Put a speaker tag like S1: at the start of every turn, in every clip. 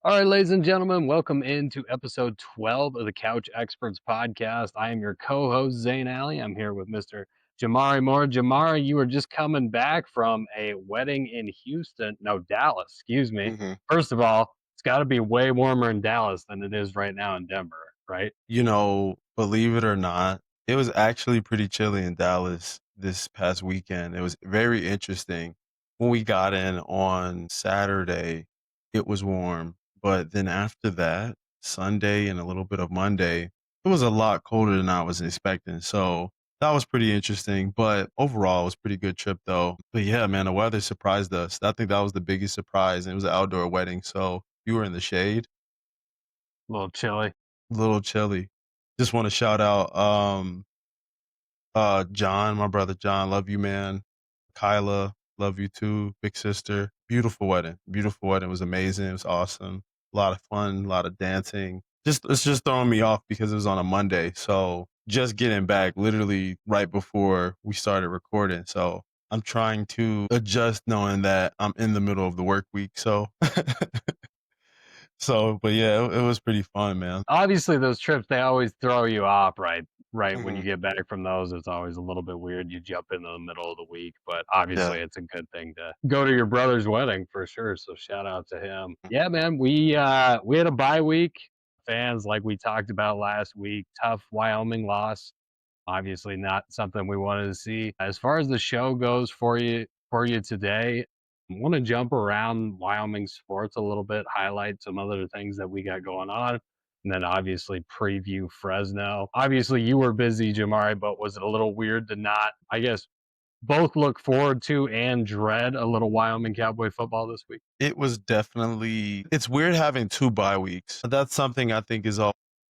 S1: All right, ladies and gentlemen, welcome into episode 12 of the Couch Experts podcast. I am your co-host, Zane Allee. I'm here with Mr. Jahmari Moore. Jahmari, you were just coming back from a wedding in Dallas, excuse me.
S2: hmm
S1: First of all, it's got to be way warmer in Dallas than it is right now in Denver, right?
S2: Believe it or not, it was actually pretty chilly in Dallas this past weekend. It was very interesting. When we got in on Saturday, it was warm. But then after that, Sunday and a little bit of Monday, it was a lot colder than I was expecting. So that was pretty interesting. But overall, it was a pretty good trip, though. But yeah, man, the weather surprised us. I think that was the biggest surprise. And it was an outdoor wedding. So you were in the shade.
S1: A little chilly.
S2: A little chilly. Just want to shout out John, my brother John, love you, man. Kyla, love you too, big sister. Beautiful wedding. Beautiful wedding. It was amazing. It was awesome. A lot of fun, a lot of dancing. It's just throwing me off because it was on a Monday. So just getting back literally right before we started recording. So I'm trying to adjust knowing that I'm in the middle of the work week. So but yeah, it was pretty fun, man.
S1: Obviously, those trips, they always throw you off, right? Right, when
S2: hmm
S1: you get back from those, it's always a little bit weird. You jump into the middle of the week, but
S2: Yeah.
S1: obviously, it's a good thing to go to your brother's wedding for sure. So shout out to him. Yeah, man, we had a bye week. Fans, like we talked about last week, tough Wyoming loss. Obviously, not something we wanted to see. As far as the show goes for you today, I want to jump around Wyoming sports a little bit, highlight some other things that we got going on, and then obviously preview Fresno. Obviously, you were busy, Jamari, but was it a little weird to not, I guess, both look forward to and dread a little Wyoming Cowboy football this week?
S2: It was definitely it's weird having 2 bye weeks. That's something I think is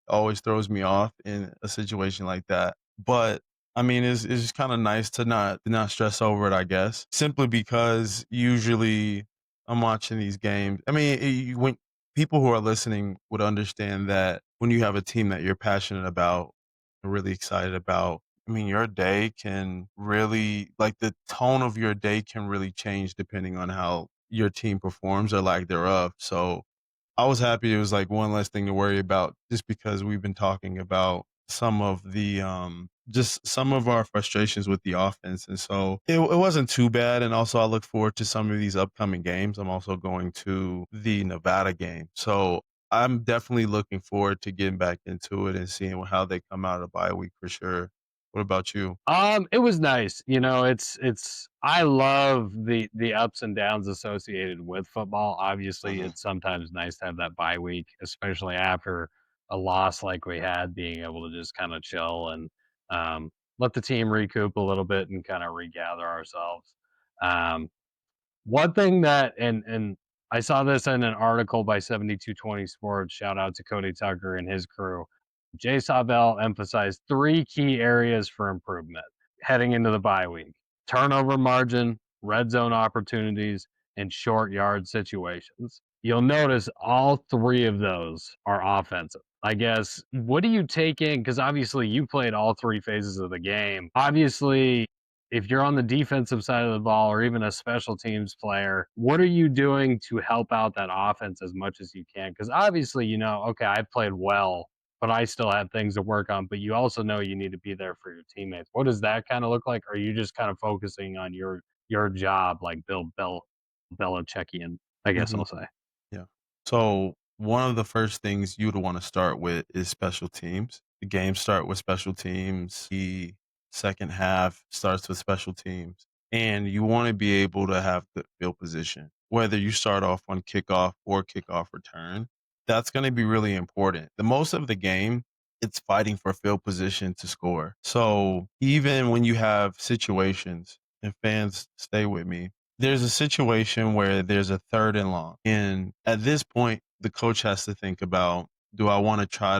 S2: always throws me off in a situation like that. But, I mean, it's just kinda nice to not stress over it, I guess, simply because usually I'm watching these games. I mean, when people who are listening would understand that when you have a team that you're passionate about, really excited about, I mean, your day can really like, the tone of your day can really change depending on how your team performs or lack thereof. So I was happy it was like one less thing to worry about just because we've been talking about some of the just some of our frustrations with the offense. And so it wasn't too bad. And also I look forward to some of these upcoming games. I'm also going to the Nevada game. So I'm definitely looking forward to getting back into it and seeing how they come out of the bye week for sure. What about you?
S1: It was nice. It's I love the ups and downs associated with football. Obviously,
S2: hmm
S1: it's sometimes nice to have that bye week, especially after a loss like we had, being able to just kind of chill and let the team recoup a little bit and kind of regather ourselves. Um, One thing that and I saw this in an article by 7220 Sports. Shout out to Cody Tucker and his crew. Jay Sawvel emphasized three key areas for improvement heading into the bye week: turnover margin, red zone opportunities, and short yard situations. You'll notice all three of those are offensive. I guess, what do you take in? Because obviously you played all three phases of the game. Obviously, if you're on the defensive side of the ball or even a special teams player, what are you doing to help out that offense as much as you can? Because obviously, okay, I played well, but I still have things to work on. But you also know you need to be there for your teammates. What does that kind of look like? Are you just kind of focusing on your job, like Bill Belichickian, I guess
S2: hmm
S1: I'll say.
S2: Yeah. So one of the first things you would want to start with is special teams. The games start with special teams. The second half starts with special teams. And you want to be able to have the field position, whether you start off on kickoff or kickoff return. That's going to be really important. The most of the game, it's fighting for field position to score. So even when you have situations, and fans stay with me, there's a situation where there's a third and long. And at this point, the coach has to think about, do I want to try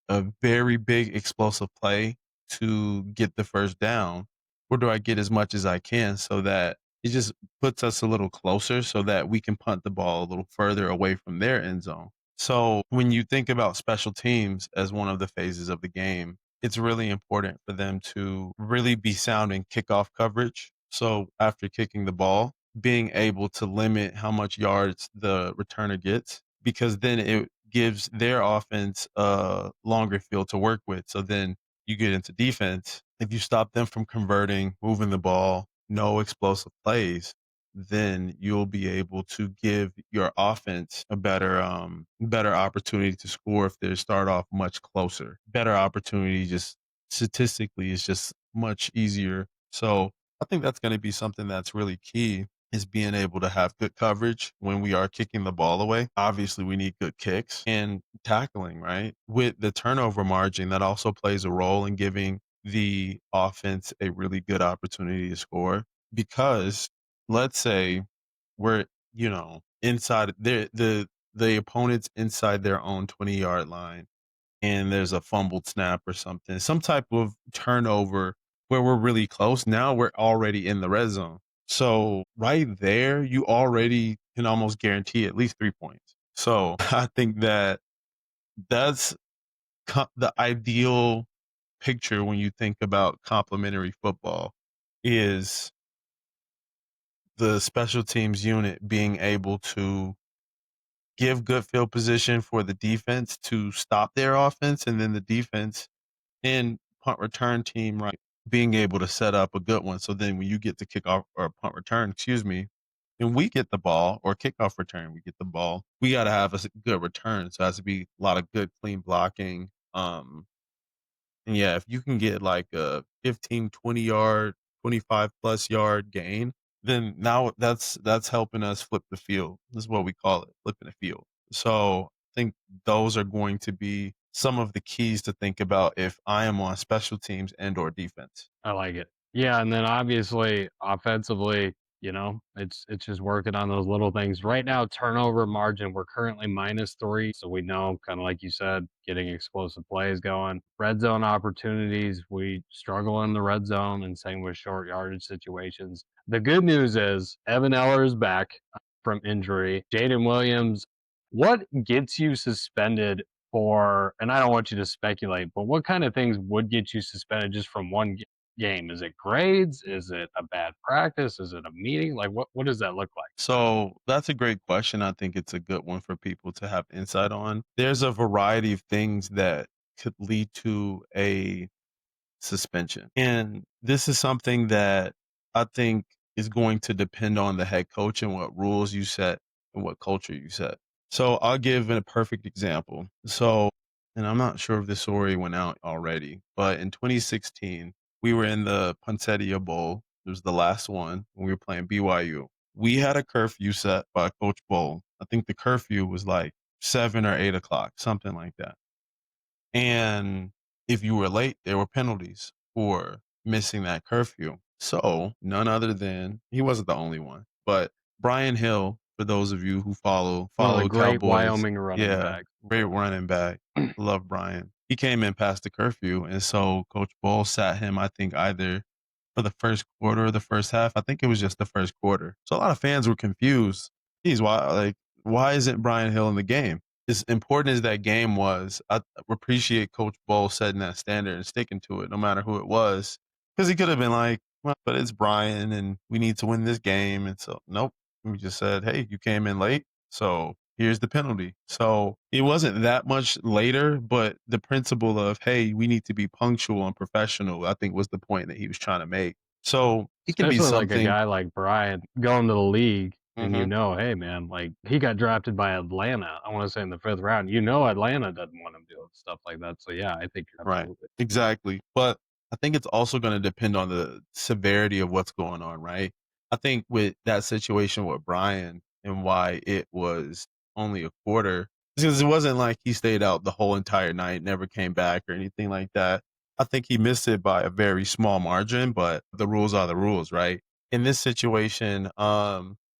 S2: a very big explosive play to get the first down? Or do I get as much as I can so that it just puts us a little closer so that we can punt the ball a little further away from their end zone? So when you think about special teams as one of the phases of the game, it's really important for them to really be sound in kickoff coverage. So after kicking the ball, being able to limit how much yards the returner gets, because then it gives their offense a longer field to work with. So then you get into defense. If you stop them from converting, moving the ball, no explosive plays, then you'll be able to give your offense a better opportunity to score if they start off much closer. Better opportunity just statistically is just much easier. So I think that's going to be something that's really key is being able to have good coverage when we are kicking the ball away. Obviously, we need good kicks and tackling, right? With the turnover margin, that also plays a role in giving the offense a really good opportunity to score. Because let's say we're, inside the opponent's inside their own 20-yard line and there's a fumbled snap or something, some type of turnover where we're really close. Now we're already in the red zone. So right there, you already can almost guarantee at least 3 points. So I think that that's the ideal picture when you think about complementary football is the special teams unit being able to give good field position for the defense to stop their offense, and then the defense and punt return team, right, being able to set up a good one. So then when you get to kick off or punt return, excuse me, and we get the ball or kickoff return, we get the ball, we got to have a good return. So it has to be a lot of good, clean blocking. And yeah, if you can get like a 15, 20-yard, 25 plus yard gain, then now that's helping us flip the field. This is what we call it, flipping the field. So I think those are going to be some of the keys to think about if I am on special teams and or defense.
S1: I like it. Yeah, and then obviously offensively, it's just working on those little things. Right now, turnover margin, we're currently -3, so we know, kind of like you said, getting explosive plays going. Red zone opportunities, we struggle in the red zone, and same with short yardage situations. The good news is Evan Eller is back from injury. Jayden Williams, what gets you suspended for? And I don't want you to speculate, but what kind of things would get you suspended just from one game? Is it grades? Is it a bad practice? Is it a meeting? Like what does that look like?
S2: So that's a great question. I think it's a good one for people to have insight on. There's a variety of things that could lead to a suspension. And this is something that I think is going to depend on the head coach and what rules you set and what culture you set. So I'll give a perfect example. So, and I'm not sure if this story went out already, but in 2016, we were in the Poncetia Bowl. It was the last one when we were playing BYU. We had a curfew set by Coach Bowl. I think the curfew was like 7 or 8 o'clock, something like that. And if you were late, there were penalties for missing that curfew. So none other than he wasn't the only one, but Brian Hill, for those of you who follow
S1: One of the
S2: follow
S1: great
S2: Cowboys,
S1: Wyoming running
S2: yeah,
S1: backs.
S2: great running back. Love Brian. He came in past the curfew, and so Coach Bull sat him, I think, either for the first quarter or the first half. I think it was just the first quarter. So a lot of fans were confused. Geez, why isn't Brian Hill in the game? As important as that game was, I appreciate Coach Bull setting that standard and sticking to it, no matter who it was, because he could have been like, well, but it's Brian, and we need to win this game. And so, nope, we just said, hey, you came in late, so here's the penalty. So it wasn't that much later, but the principle of, hey, we need to be punctual and professional, I think was the point that he was trying to make. So it can be
S1: Especially like a
S2: something.
S1: guy like Brian going to the league and
S2: Mhm.
S1: hey man, like he got drafted by Atlanta, I want to say in the 5th round. Atlanta doesn't want him doing stuff like that. So yeah, I think you're
S2: Right.
S1: absolutely
S2: Exactly. But I think it's also going to depend on the severity of what's going on, right? I think with that situation with Brian and why it was only a quarter, because it wasn't like he stayed out the whole entire night, never came back or anything like that. I think he missed it by a very small margin, but the rules are the rules, right? In this situation,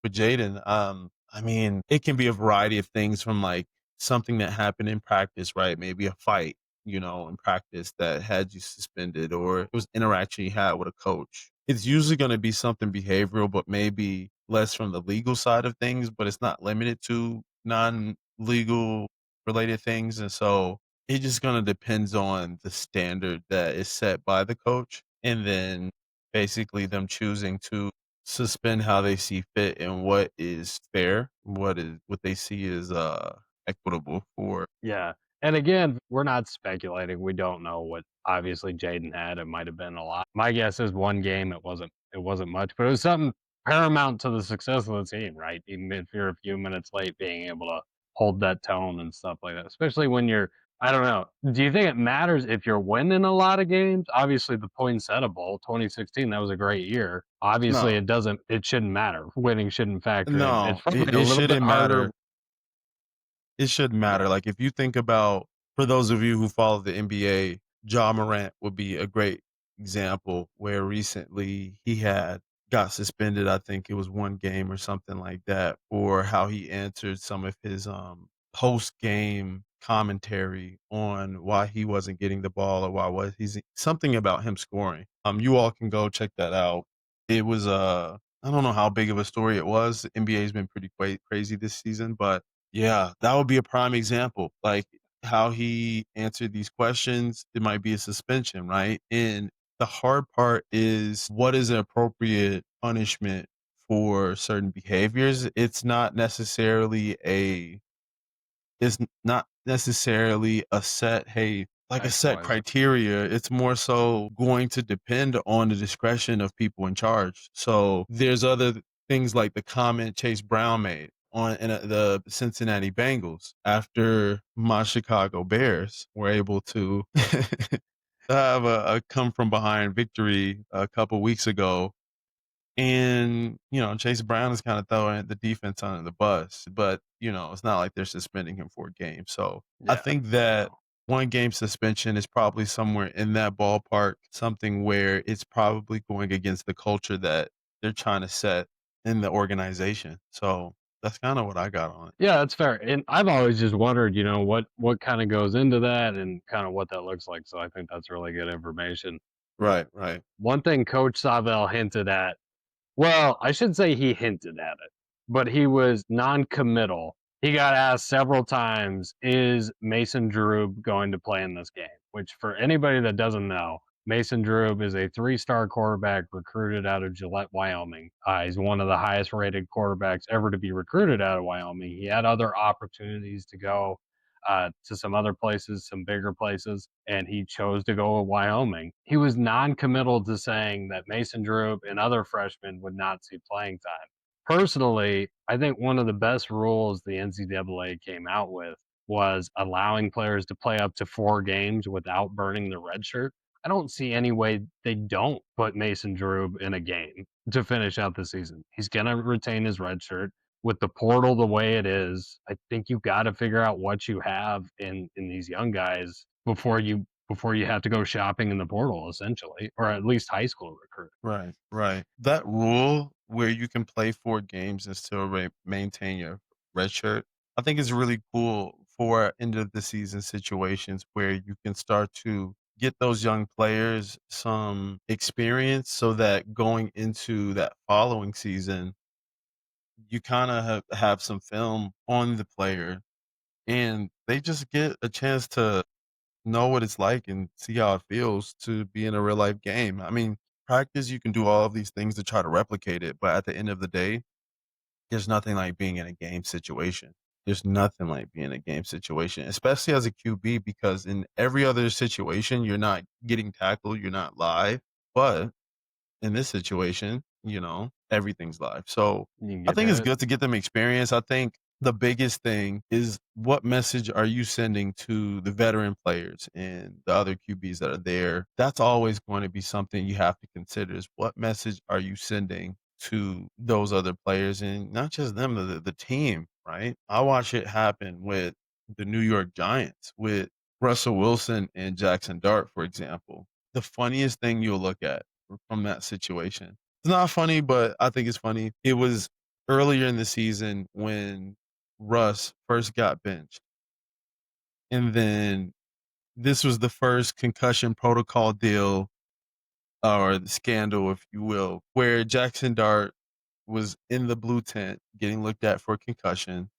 S2: with Jayden, I mean, it can be a variety of things from like something that happened in practice, right? Maybe a fight, in practice that had you suspended, or it was interaction you had with a coach. It's usually going to be something behavioral, but maybe less from the legal side of things, but it's not limited to non-legal related things. And so it just going to depends on the standard that is set by the coach. And then basically them choosing to suspend how they see fit and what is fair, what they see is equitable for.
S1: Yeah. And again, we're not speculating. We don't know what obviously Jayden had. It might have been a lot. My guess is one game it wasn't much, but it was something paramount to the success of the team, right? Even if you're a few minutes late, being able to hold that tone and stuff like that. Especially when you're I don't know. Do you think it matters if you're winning a lot of games? Obviously the Poinsettia Bowl, 2016, that was a great year. Obviously
S2: No,
S1: it shouldn't matter. Winning shouldn't factor in. It's
S2: no,
S1: probably a
S2: it
S1: little bit
S2: shouldn't
S1: harder.
S2: matter. It shouldn't matter.
S1: Yeah.
S2: Like, if you think about, for those of you who follow the NBA, Ja Morant would be a great example where recently he had got suspended. I think it was one game or something like that, or how he answered some of his post game commentary on why he wasn't getting the ball, or why was he's something about him scoring. You all can go check that out. It was I don't know how big of a story it was. The NBA's been pretty crazy this season, but yeah, that would be a prime example. Like, how he answered these questions, it might be a suspension, right? And the hard part is, what is an appropriate punishment for certain behaviors? It's not necessarily a set, hey, like a set
S1: XYZ.
S2: criteria. It's more so going to depend on the discretion of people in charge. So there's other things like the comment Chase Brown made the Cincinnati Bengals after my Chicago Bears were able to have a come from behind victory a couple weeks ago. And, Chase Brown is kind of throwing the defense under the bus, but, it's not like they're suspending him for a game. So I
S1: Yeah.
S2: think that
S1: No.
S2: one game suspension is probably somewhere in that ballpark, something where it's probably going against the culture that they're trying to set in the organization. So that's kind of what I got on it.
S1: Yeah, that's fair. And I've always just wondered, what kind of goes into that and kind of what that looks like. So I think that's really good information.
S2: Right, right.
S1: One thing Coach Sawvel hinted at, well, I should say he hinted at it, but he was non-committal. He got asked several times, "Is Mason Drew going to play in this game?" Which, for anybody that doesn't know, Mason Drew is a three-star quarterback recruited out of Gillette, Wyoming. He's one of the highest-rated quarterbacks ever to be recruited out of Wyoming. He had other opportunities to go to some other places, some bigger places, and he chose to go to Wyoming. He was non-committal to saying that Mason Drew and other freshmen would not see playing time. Personally, I think one of the best rules the NCAA came out with was allowing players to play up to 4 games without burning the red shirt. I don't see any way they don't put Mason Drew in a game to finish out the season. He's going to retain his red shirt with the portal the way it is. I think you got to figure out what you have in these young guys before you have to go shopping in the portal, essentially, or at least high school recruit.
S2: Right, right. That rule where you can play 4 games and still maintain your red shirt, I think is really cool for end of the season situations where you can start to get those young players some experience so that going into that following season, you kind of have some film on the player, and they just get a chance to know what it's like and see how it feels to be in a real life game. I mean, practice, you can do all of these things to try to replicate it, but at the end of the day, there's nothing like being in a game situation. There's nothing like being in a game situation, especially as a QB, because in every other situation, you're not getting tackled, you're not live. But in this situation, everything's live. So
S1: You can
S2: I
S1: get
S2: think it's
S1: hit.
S2: good to get them experience. I think the biggest thing is, what message are you sending to the veteran players and the other QBs that are there? That's always going to be something you have to consider, is what message are you sending to those other players, and not just them, the team, right? I watch it happen with the New York Giants with Russell Wilson and Jackson Dart, for example. The funniest thing you'll look at from that situation. It's not funny, but I think it's funny. It was earlier in the season when Russ first got benched. And then this was the first concussion protocol deal, or the scandal, if you will, where Jackson Dart was in the blue tent getting looked at for concussion.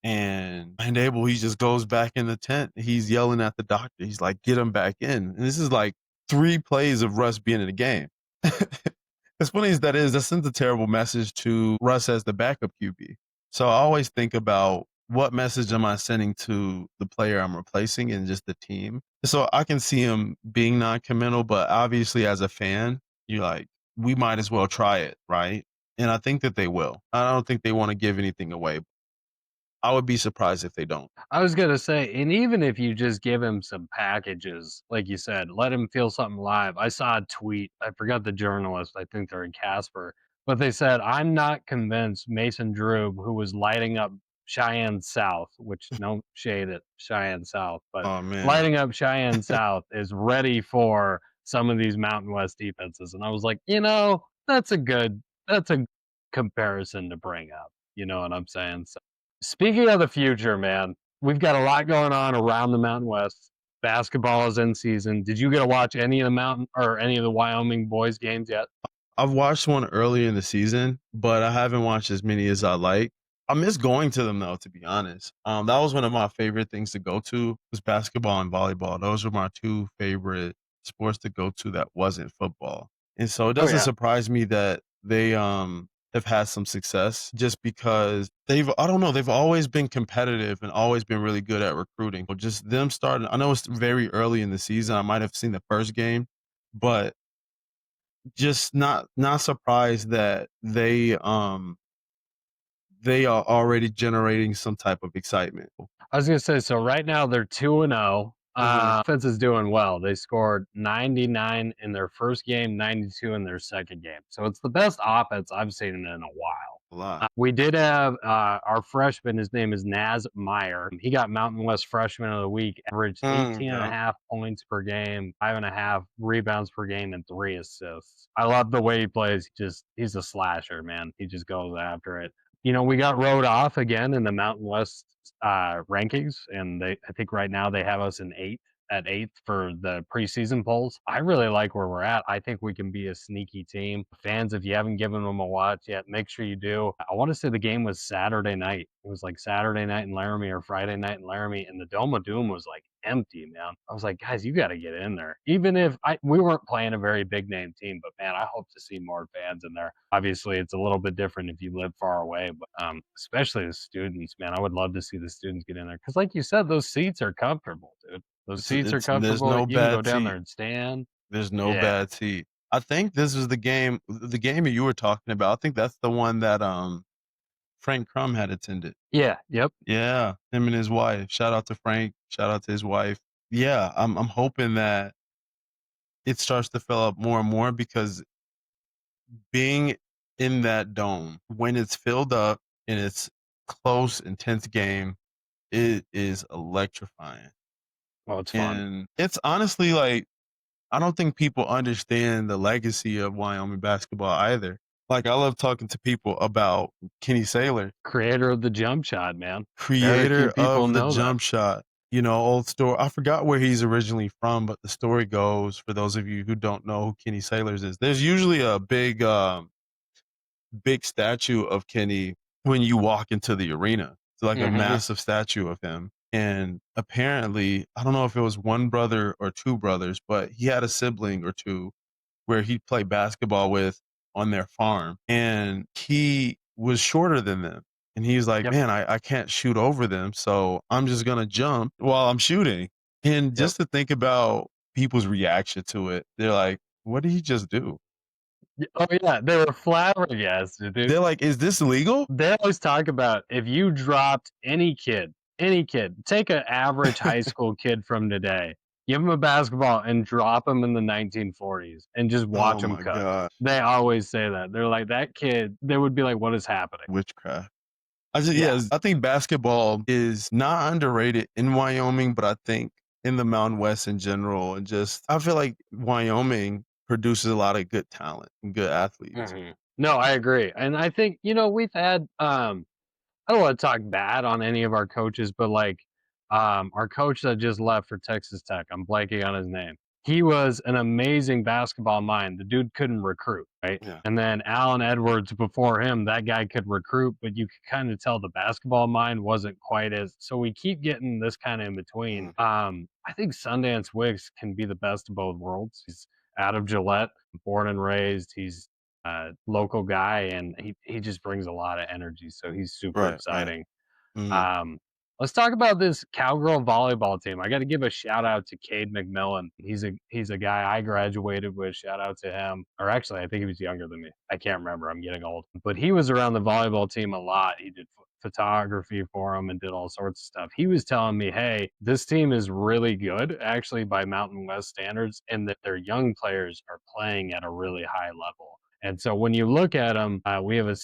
S2: And Abel, he just goes back in the tent. He's yelling at the doctor. He's like, get him back in. And this is like 3 plays of Russ being in the game. As funny as that sends a terrible message to Russ as the backup QB. So I always think about what message am I sending to the player I'm replacing and just the team? So I can see him being non-committal, but obviously as a fan, you're like, we might as well try it, right? And I think that they will. I don't think they want to give anything away. I would be surprised if they don't.
S1: I was gonna say, and even if you just give him some packages, like you said, let him feel something live. I saw a tweet. I forgot the journalist. I think they're in Casper, but they said, "I'm not convinced Mason Drube, who was lighting up Cheyenne South, which no shade at Cheyenne South, but
S2: Oh man.
S1: lighting up Cheyenne South is ready for some of these Mountain West defenses." And I was like, that's a comparison to bring up. You know what I'm saying? So, speaking of the future, man, we've got a lot going on around the Mountain West. Basketball is in season. Did you get to watch any of the Mountain or any of the Wyoming boys games yet?
S2: I've watched one earlier in the season, but I haven't watched as many as I like. I miss going to them though, to be honest. That was one of my favorite things to go to was basketball and volleyball. Those were my two favorite sports to go to that wasn't football. And so it
S1: Oh
S2: doesn't
S1: yeah.
S2: surprise me that they have had some success just because I don't know, they've always been competitive and always been really good at recruiting. But just them starting, I know it's very early in the season. I might have seen the first game, but just not surprised that they are already generating some type of excitement.
S1: I was gonna say, so right now they're 2-0.
S2: Mhm.
S1: Offense is doing well. They scored 99 in their first game, 92 in their second game. So it's the best offense I've seen in a while.
S2: A lot.
S1: We did have our freshman. His name is Naz Meyer. He got Mountain West Freshman of the Week, averaged 18 and a
S2: Yeah.
S1: half points per game, 5.5 rebounds per game, and 3 assists. I love the way he plays. He's a slasher, man. He just goes after it. We got rode off again in the Mountain West rankings, and I think right now they have us in eighth for the preseason polls. I really like where we're at. I think we can be a sneaky team. Fans, if you haven't given them a watch yet, make sure you do. I want to say the game was Saturday night. It was like Saturday night in Laramie or Friday night in Laramie, and the Dome of Doom was like empty, man. I was like, guys, you got to get in there. Even if we weren't playing a very big name team, but man, I hope to see more fans in there. Obviously, it's a little bit different if you live far away, but especially the students, man. I would love to see the students get in there because, like you said, those seats are comfortable, dude. Those seats are
S2: There's
S1: comfortable.
S2: no
S1: You can go
S2: bad
S1: down there
S2: seat.
S1: and stand.
S2: There's no
S1: Yeah.
S2: bad seat. I think this was the game that you were talking about. I think that's the one that Frank Crum had attended.
S1: Yeah. Yep.
S2: Yeah, him and his wife. Shout out to Frank. Shout out to his wife. Yeah, I'm hoping that it starts to fill up more and more because being in that dome when it's filled up and it's close, intense game, it is electrifying.
S1: Oh, it's fun.
S2: And it's honestly like I don't think people understand the legacy of Wyoming basketball either. Like I love talking to people about Kenny Saylor,
S1: Creator of the jump shot, man. Very few
S2: creator
S1: people
S2: of the
S1: know that.
S2: jump shot. You know, old story. I forgot where he's originally from, but the story goes for those of you who don't know who Kenny Sailors is. There's usually a big statue of Kenny when you walk into the arena. It's like a
S1: Hmm.
S2: massive statue of him. And apparently, I don't know if it was one brother or two brothers, but he had a sibling or two where he played basketball with on their farm. And he was shorter than them. And he's like,
S1: Yep.
S2: man, I can't shoot over them. So I'm just going to jump while I'm shooting. And
S1: Yep.
S2: just to think about people's reaction to it, they're like, what did he just do?
S1: Oh yeah, they were flabbergasted, dude.
S2: They're like, is this legal?
S1: They always talk about if you dropped any kid, take an average high school kid from today, give him a basketball and drop him in the 1940s and just
S2: Oh
S1: watch him
S2: my
S1: cook.
S2: God.
S1: They always say that. They're like, that kid, they would be like, what is happening?
S2: Witchcraft. I just,
S1: Yeah.
S2: yeah, I think basketball is not underrated in Wyoming, but I think in the Mountain West in general, and just, I feel like Wyoming produces a lot of good talent and good athletes.
S1: No, I agree. And I think, we've had I don't want to talk bad on any of our coaches, but like our coach that just left for Texas Tech, I'm blanking on his name. He was an amazing basketball mind. The dude couldn't recruit, right?
S2: Yeah.
S1: And then Alan Edwards before him, that guy could recruit, but you could kind of tell the basketball mind wasn't quite as. So we keep getting this kind of in between.
S2: Mm.
S1: I think Sundance Wicks can be the best of both worlds. He's out of Gillette, born and raised. He's local guy, and he just brings a lot of energy. So he's super
S2: Right, right.
S1: exciting.
S2: Mhm.
S1: Um, let's talk about this Cowgirl volleyball team. I got to give a shout out to Cade McMillan. He's a guy I graduated with. Shout out to him. Or actually, I think he was younger than me. I can't remember. I'm getting old. But he was around the volleyball team a lot. He did photography for him and did all sorts of stuff. He was telling me, "Hey, this team is really good, actually by Mountain West standards, and that their young players are playing at a really high level." And so when you look at them, we have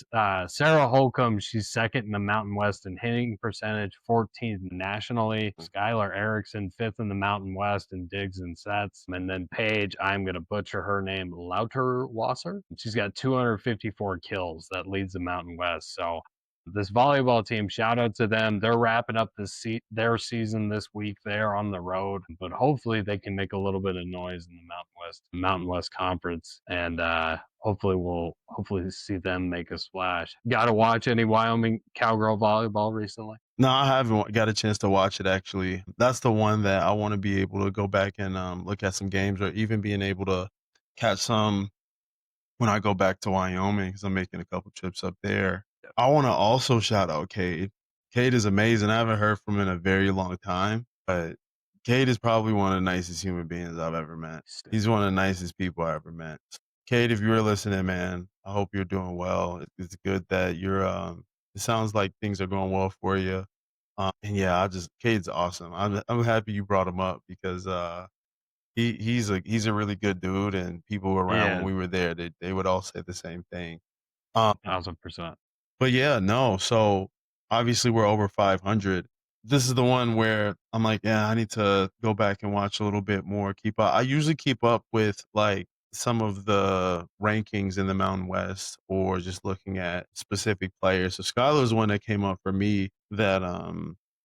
S1: Sarah Holcomb. She's second in the Mountain West in hitting percentage, 14th nationally. Skylar Erickson, fifth in the Mountain West in digs and sets. And then Paige, I'm going to butcher her name, Lauterwasser. She's got 254 kills. That leads the Mountain West. So this volleyball team, shout out to them. They're wrapping up their season this week. They're on the road, but hopefully they can make a little bit of noise in the Mountain West Conference, and hopefully see them make a splash. Got to watch any Wyoming Cowgirl volleyball recently?
S2: No, I haven't got a chance to watch it actually. That's the one that I want to be able to go back and look at some games, or even being able to catch some when I go back to Wyoming because I'm making a couple trips up there. I want to also shout out Cade. Cade is amazing. I haven't heard from him in a very long time, but Cade is probably one of the nicest human beings I've ever met. He's one of the nicest people I ever met. Cade, if you were listening, man, I hope you're doing well. It's good that you're. It sounds like things are going well for you. And yeah, Cade's awesome. I'm happy you brought him up because he's a really good dude, and people around when
S1: Yeah,
S2: we were there, they would all say the same thing.
S1: 1000%.
S2: But yeah, no. So obviously we're over 500. This is the one where I'm like, yeah, I need to go back and watch a little bit more. Keep up. I usually keep up with like some of the rankings in the Mountain West, or just looking at specific players. So Skylar's one that came up for me that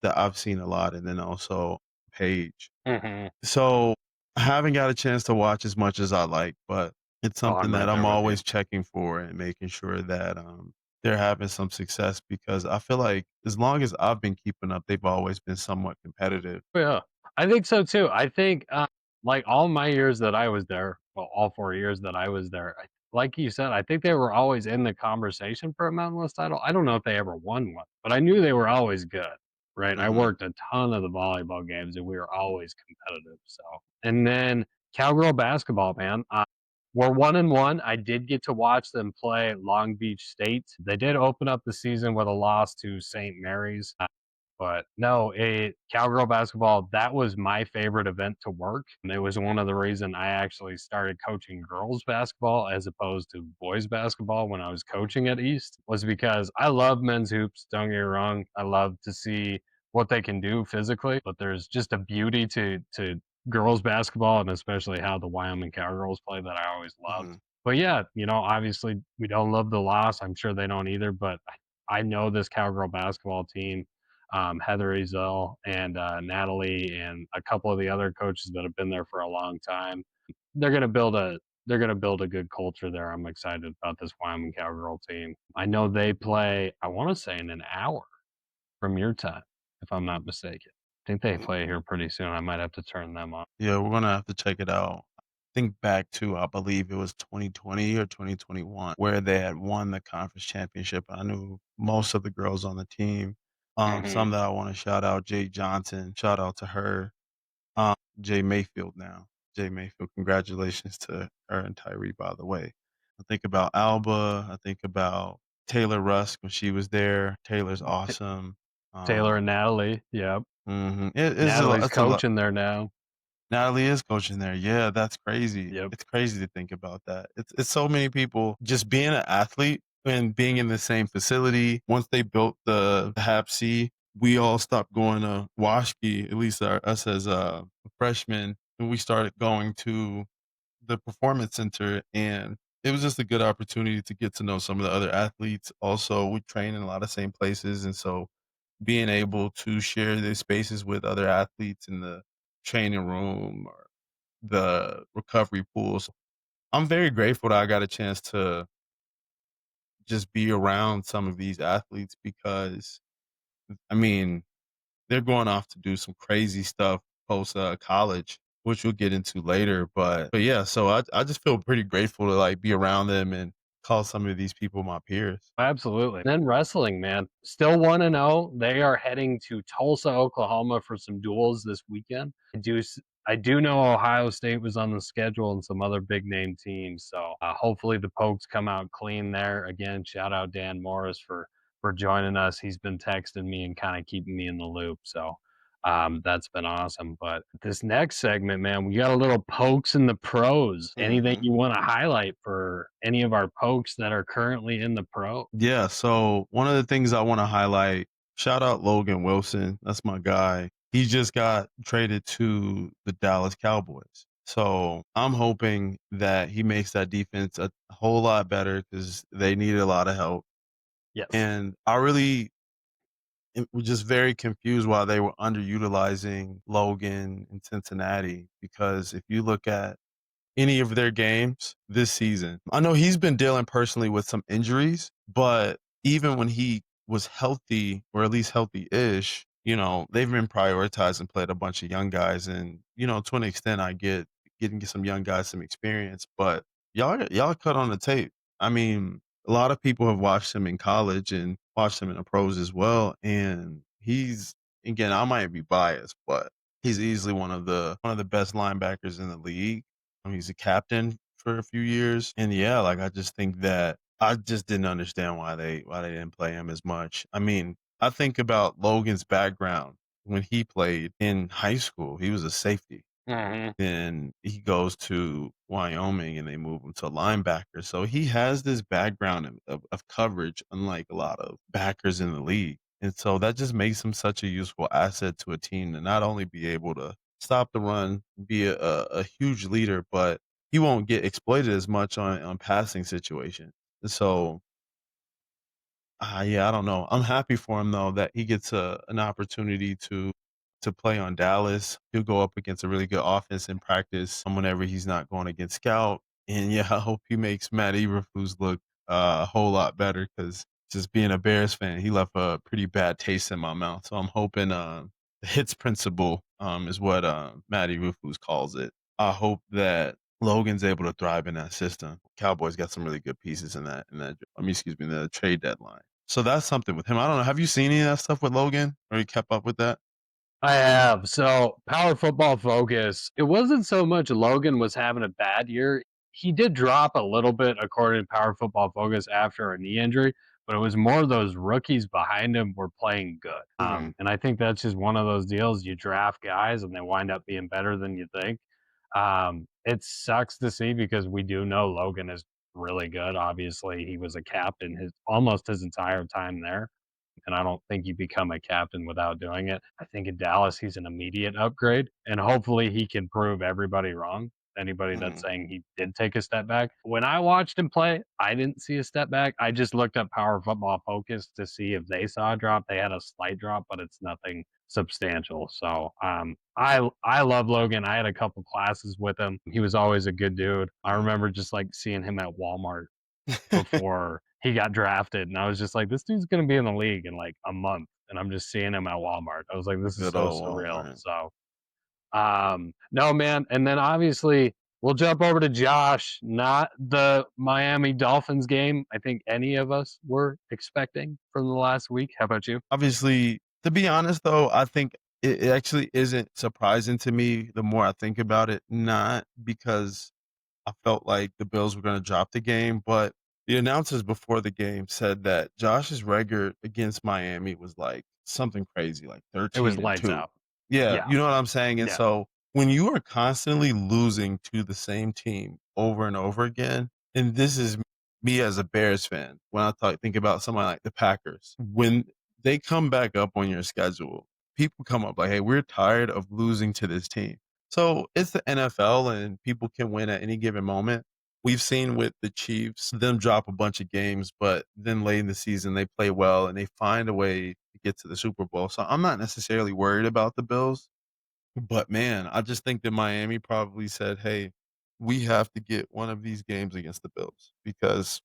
S2: I've seen a lot, and then also Paige.
S1: Hmm.
S2: So I haven't got a chance to watch as much as I like, but it's
S1: Oh,
S2: something
S1: I'm
S2: that
S1: right
S2: I'm
S1: there with you.
S2: always checking for and making sure that they're having some success, because I feel like as long as I've been keeping up, they've always been somewhat competitive.
S1: Yeah, I think so too. I think, like all my years that I was there, well, all 4 years that I was there, like you said, I think they were always in the conversation for a Mountain West title. I don't know if they ever won one, but I knew they were always good, right? I
S2: Mhm.
S1: worked a ton of the volleyball games, and we were always competitive. So, and then Cowgirl basketball, man. We're 1-1. I did get to watch them play Long Beach State. They did open up the season with a loss to St. Mary's. But no, cowgirl basketball, that was my favorite event to work. And it was one of the reason I actually started coaching girls basketball as opposed to boys basketball when I was coaching at East, was because I love men's hoops. Don't get me wrong. I love to see what they can do physically, but there's just a beauty to girls basketball, and especially how the Wyoming Cowgirls play, that I always loved.
S2: Mhm.
S1: But yeah, obviously we don't love the loss. I'm sure they don't either, but I know this cowgirl basketball team, Heather Ezel and Natalie and a couple of the other coaches that have been there for a long time. They're gonna build a they're gonna build a good culture there. I'm excited about this Wyoming Cowgirl team. I know they play, I want to say, in an hour from your time, if I'm not mistaken. I think they play here pretty soon. I might have to turn them on.
S2: Yeah, we're gonna have to check it out. Think back to, I believe it was 2020 or 2021, where they had won the conference championship. I knew most of the girls on the team.
S1: Hmm.
S2: Some that I want to shout out: Jay Johnson. Shout out to her. Jay Mayfield now. Jay Mayfield, congratulations to her and Tyree, by the way. I think about Alba. I think about Taylor Rusk when she was there. Taylor's awesome.
S1: Taylor
S2: Um,
S1: and Natalie. Yep. Natalie's
S2: it's a lot.
S1: coaching there now.
S2: Natalie is coaching there. Yeah, that's crazy.
S1: Yep.
S2: It's crazy to think about that. It's so many people just being an athlete and being in the same facility. Once they built the Hap C, we all stopped going to Washki, at least us as freshmen, and we started going to the performance center, and it was just a good opportunity to get to know some of the other athletes. Also, we train in a lot of same places, and so being able to share these spaces with other athletes in the training room or the recovery pools. I'm very grateful that I got a chance to just be around some of these athletes, because I mean, they're going off to do some crazy stuff post college, which we'll get into later. But yeah, so I just feel pretty grateful to like be around them and call some of these people my peers.
S1: Absolutely. Then wrestling, man. Still 1-0. They are heading to Tulsa, Oklahoma for some duels this weekend. I do know Ohio State was on the schedule and some other big name teams. So hopefully the Pokes come out clean there. Again, shout out Dan Morris for joining us. He's been texting me and kind of keeping me in the loop. So that's been awesome. But this next segment, man, we got a little pokes in the pros. Anything
S2: Mhm.
S1: you want to highlight for any of our pokes that are currently in the pro?
S2: Yeah, so one of the things I wanna highlight, shout out Logan Wilson, that's my guy. He just got traded to the Dallas Cowboys. So, I'm hoping that he makes that defense a whole lot better because they needed a lot of help,
S1: Yes.
S2: and I really was just very confused why they were underutilizing Logan in Cincinnati, because if you look at any of their games this season. I know he's been dealing personally with some injuries, but even when he was healthy, or at least healthy-ish, they've been prioritized and played a bunch of young guys. And, to an extent, I get getting some young guys some experience, but y'all cut on the tape. I mean, a lot of people have watched him in college and watched him in the pros as well, and he's again, I might be biased, but he's easily one of the best linebackers in the league. He's a captain for a few years, and yeah, like I just think that I just didn't understand why they didn't play him as much. I mean, I think about Logan's background when he played in high school. He was a safety.
S1: Mhm.
S2: Then he goes to Wyoming and they move him to linebacker. So he has this background of coverage, unlike a lot of backers in the league. And so that just makes him such a useful asset to a team to not only be able to stop the run, be a huge leader, but he won't get exploited as much on passing situations. So yeah, I don't know. I'm happy for him though that he gets an opportunity to play on Dallas. He'll go up against a really good offense in practice whenever he's not going against scout. And yeah, I hope he makes Matt Eberflus look a whole lot better because just being a Bears fan, he left a pretty bad taste in my mouth. So I'm hoping the hits principle is what Matt Eberflus calls it. I hope that Logan's able to thrive in that system. Cowboys got some really good pieces in that. I mean, excuse me, the trade deadline. So that's something with him. I don't know. Have you seen any of that stuff with Logan, or you kept up with that?
S1: I have. So, Power Football Focus, it wasn't so much Logan was having a bad year. He did drop a little bit according to Power Football Focus after a knee injury, but it was more those rookies behind him were playing good.
S2: Mhm.
S1: And I think that's just one of those deals you draft guys and they wind up being better than you think. It sucks to see because we do know Logan is really good. Obviously, he was a captain his almost his entire time there and I don't think you become a captain without doing it. I think in Dallas, he's an immediate upgrade, and hopefully he can prove everybody wrong. Anybody that's
S2: Mhm.
S1: saying he did take a step back. When I watched him play, I didn't see a step back. I just looked up Power Football Focus to see if they saw a drop. They had a slight drop, but it's nothing substantial. So I love Logan. I had a couple classes with him. He was always a good dude. I remember just like seeing him at Walmart before he got drafted, and I was just like, "This dude's gonna be in the league in, like, a month," and I'm just seeing him at Walmart. I was like, "This is
S2: Good
S1: so
S2: old
S1: surreal."
S2: Walmart.
S1: So, no, man, and then obviously, we'll jump over to Josh, not the Miami Dolphins game I think any of us were expecting from the last week. How about you?
S2: Obviously, to be honest though, I think it actually isn't surprising to me the more I think about it, not because I felt like the Bills were gonna drop the game, but the announcers before the game said that Josh's record against Miami was, like, something crazy, like
S1: It was
S2: 13 and
S1: lights
S2: 2.
S1: out.
S2: Yeah,
S1: Yeah,
S2: you know what I'm saying? And
S1: yeah.
S2: so, when you are constantly losing to the same team over and over again, and this is me as a Bears fan, when think about somebody like the Packers, when they come back up on your schedule, people come up like, "Hey, we're tired of losing to this team." So it's the NFL and people can win at any given moment. We've seen with the Chiefs, them drop a bunch of games, but then late in the season, they play well and they find a way to get to the Super Bowl. So I'm not necessarily worried about the Bills, but man, I just think that Miami probably said, hey, we have to get one of these games against the Bills because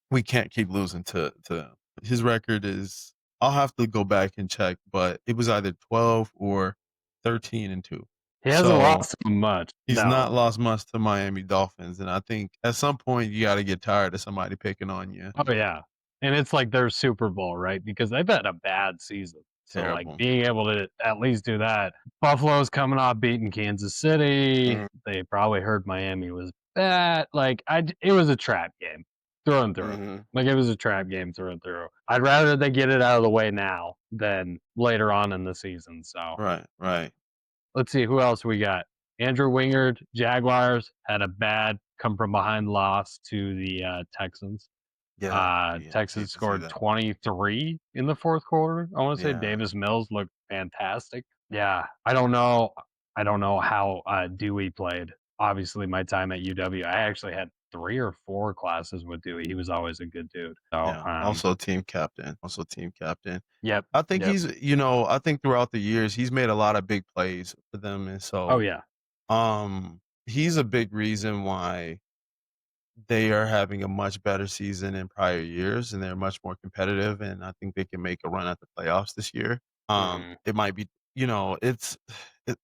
S2: we can't keep losing to them. His record is, I'll have to go back and check, but it was either 12 or 13 and 2.
S1: He hasn't
S2: So
S1: lost much.
S2: he's
S1: No.
S2: not lost much to Miami Dolphins, and I think at some point you gotta get tired of somebody picking on you.
S1: Oh, yeah. And it's like their Super Bowl, right? Because they've had a bad season. So, like,
S2: Terrible.
S1: being able to at least do that. Buffalo's coming off beating Kansas City.
S2: Mm,
S1: They probably heard Miami was bad. Like, it was a trap game through and through.
S2: mhm.
S1: Like, it was a trap game through and through. I'd rather they get it out of the way now than later on in the season. So,
S2: Right, right.
S1: let's see who else we got. Andrew Wingard, Jaguars had a bad come from behind loss to the Texans.
S2: Yeah, yeah, hate
S1: Texas
S2: to see
S1: scored
S2: that.
S1: 23 in the fourth quarter. I want to say
S2: Yeah.
S1: Davis Mills looked fantastic. Yeah, I don't know. I don't know how Dewey played. Obviously, my time at UW, I actually had 3 or 4 classes with Dewey. He was always a good dude. So,
S2: Yeah, also team captain.
S1: yep,
S2: I think
S1: yep.
S2: I think throughout the years, he's made a lot of big plays for them, and
S1: Oh
S2: so,
S1: yeah,
S2: he's a big reason why they are having a much better season in prior years, and they're much more competitive, and I think they can make a run at the playoffs this year.
S1: hmm
S2: It might be it's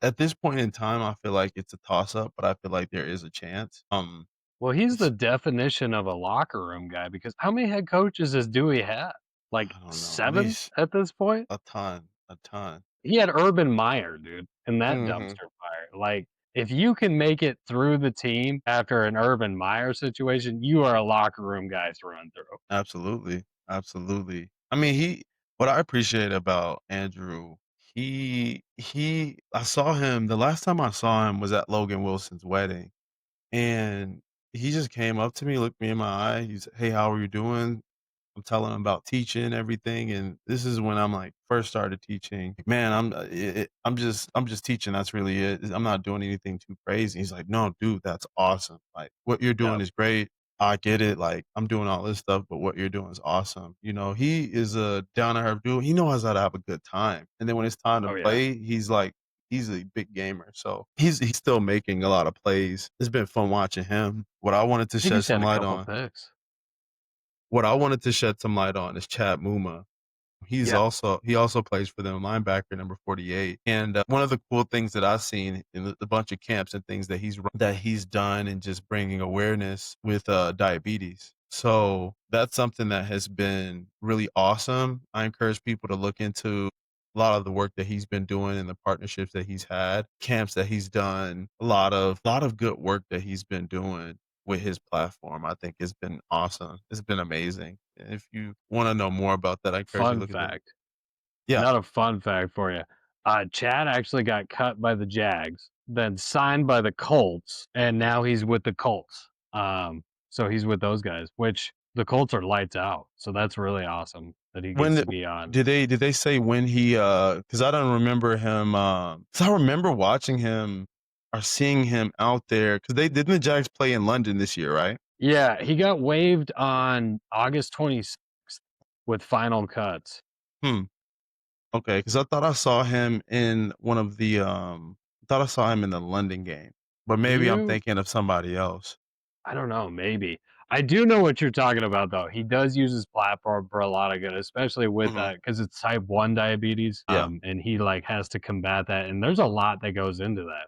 S2: at this point in time, I feel like it's a toss-up, but I feel like there is a chance.
S1: Well, he's the
S2: It's
S1: definition of a locker room guy because how many head coaches has Dewey had? Like
S2: I don't know, at
S1: 7
S2: least
S1: at this point?
S2: a ton, a ton.
S1: He had Urban Meyer, dude, in that
S2: Mhm.
S1: dumpster fire. Like, if you can make it through the team after an Urban Meyer situation, you are a locker room guy through and through.
S2: Absolutely, absolutely. I mean, he what I appreciate about Andrew, he I saw him the last time I saw him was at Logan Wilson's wedding, and he just came up to me, looked me in my eye. He's, "Hey, how are you doing?" I'm telling him about teaching everything, and this is when I'm like first started teaching. Man, I'm just teaching. That's really it. I'm not doing anything too crazy. He's like, no, dude, that's awesome. Like what you're doing
S1: Yep.
S2: is great. I get it. Like I'm doing all this stuff, but what you're doing is awesome. He is a down to earth dude. He knows how to have a good time. And then when it's time to
S1: Oh, yeah.
S2: play, he's a big gamer. So he's still making a lot of plays. It's been fun watching him.
S1: I think he's had a couple picks.
S2: What I wanted to shed some light on is Chad Muma.
S1: Yeah.
S2: He also plays for them, linebacker number 48. And one of the cool things that I've seen in the bunch of camps and things that he's done and just bringing awareness with diabetes. So that's something that has been really awesome. I encourage people to look into a lot of the work that he's been doing and the partnerships that he's had, camps that he's done, a lot of good work that he's been doing with his platform. I think it's been awesome. It's been amazing. If you wanna know more about that, I encourage you to
S1: Fun
S2: look at it.
S1: fact.
S2: Yeah.
S1: Not a fun fact for you. Chad actually got cut by the Jags, then signed by the Colts, and now he's with the Colts. So he's with those guys, which the Colts are lights out. So that's really awesome that he
S2: When
S1: gets
S2: did
S1: to be on.
S2: did they say when he, 'cause I don't remember him, 'cause I remember watching him or seeing him out there 'cause they didn't the Jags play in London this year, right?
S1: Yeah, he got waived on August 26th with final cuts.
S2: Hmm, okay, 'cause I thought I saw him in one of the, I thought I saw him in the London game, but
S1: Do
S2: maybe I'm
S1: you?
S2: thinking of somebody else.
S1: I don't know, maybe. I do know what you're talking about, though. He does use his platform for a lot of good, especially with
S2: Mhm.
S1: because it's type 1 diabetes,
S2: Yeah.
S1: and he, like, has to combat that, and there's a lot that goes into that.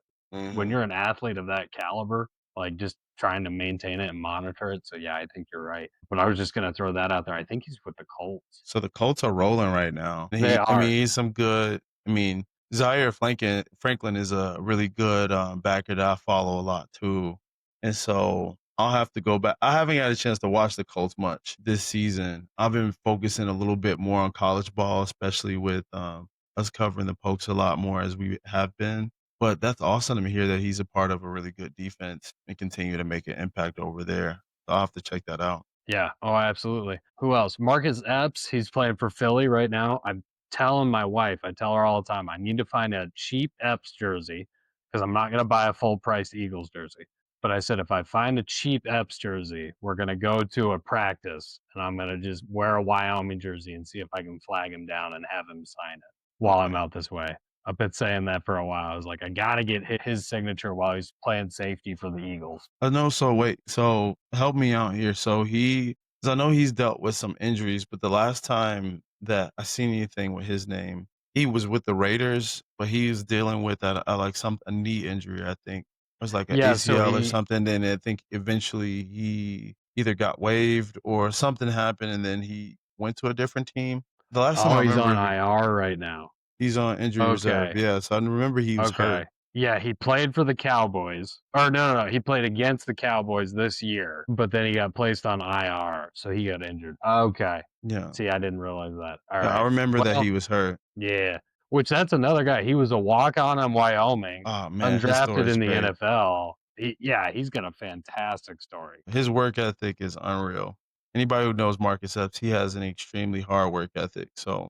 S1: When
S2: Mhm.
S1: you're an athlete of that caliber, like, just trying to maintain it and monitor it, so, yeah, I think you're right. But I was just gonna throw that out there. I think he's with the Colts.
S2: So the Colts are rolling right now.
S1: They
S2: I
S1: are.
S2: mean, he's some good. I mean, Franklin is a really good backer that I follow a lot too, and so I'll have to go back. I haven't had a chance to watch the Colts much this season. I've been focusing a little bit more on college ball, especially with us covering the Pokes a lot more as we have been. But that's awesome to hear that he's a part of a really good defense and continue to make an impact over there. So I'll have to check that out.
S1: Yeah. Oh, absolutely. Who else? Marcus Epps, he's playing for Philly right now. I'm telling my wife, I tell her all the time, I need to find a cheap Epps jersey because I'm not going to buy a full price Eagles jersey. But I said, if I find a cheap Epps jersey, we're going to go to a practice and I'm going to just wear a Wyoming jersey and see if I can flag him down and have him sign it while I'm
S2: Okay.
S1: out this way. I've been saying that for a while. I was like, I got to get his signature while he's playing safety for the Eagles.
S2: No, so wait, so help me out here. So 'cause I know he's dealt with some injuries, but the last time that I seen anything with his name, He was with the Raiders, but he was dealing with like a knee injury, I think. It was like an
S1: Yeah, so
S2: ACL or
S1: he
S2: something. Then I think eventually he either got waived or something happened, and then he went to a different team. The last time I
S1: oh, he's on
S2: remember,
S1: IR right now.
S2: he's on injury reserve.
S1: Okay.
S2: Yeah, so I remember he was hurt.
S1: Okay. Yeah, he played for the Cowboys. Or no, he played against the Cowboys this year, but then he got placed on IR, so he got injured. Okay.
S2: Yeah,
S1: See, I didn't realize that. All
S2: yeah, I
S1: right.
S2: remember that
S1: Well,
S2: he was hurt.
S1: yeah. Which that's another guy. He was a walk-on in Wyoming,
S2: Oh man, his story
S1: undrafted
S2: is
S1: in the
S2: great.
S1: NFL. Yeah, he's got a fantastic story.
S2: His work ethic is unreal. Anybody who knows Marcus Epps, he has an extremely hard work ethic. So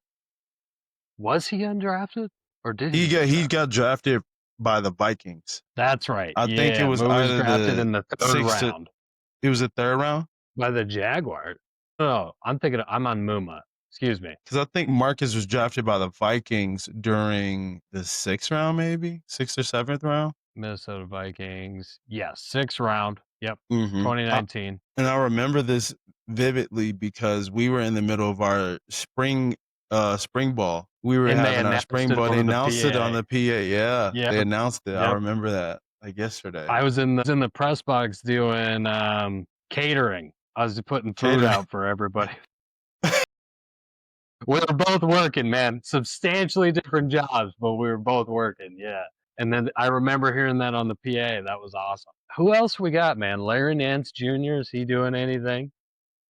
S1: Was he undrafted or did he get
S2: he
S1: drafted?
S2: got drafted by the Vikings.
S1: That's right.
S2: I think it
S1: Yeah,
S2: was
S1: was
S2: either
S1: drafted
S2: the
S1: in the third
S2: sixth to
S1: round
S2: it was the third round
S1: by the Jaguars. Oh, I'm on Muma. Excuse me.
S2: because I think Marcus was drafted by the Vikings during the sixth round, maybe sixth or seventh round.
S1: Minnesota Vikings. Yes, sixth round. Yep.
S2: Mm-hmm.
S1: 2019.
S2: And I remember this vividly because we were in the middle of our spring ball. We were
S1: And they
S2: having our
S1: announced
S2: spring
S1: it
S2: ball. They
S1: over the
S2: announced it on
S1: PA.
S2: the PA. Yeah, they
S1: Yep.
S2: announced it. I
S1: Yep.
S2: remember that like yesterday.
S1: I was in the press box doing catering. I was putting food
S2: Catering.
S1: out for everybody. We were both working, man. Substantially different jobs, but we were both working. Yeah. And then I remember hearing that on the PA. That was awesome. Who else we got, man? Larry Nance Jr. Is he doing anything?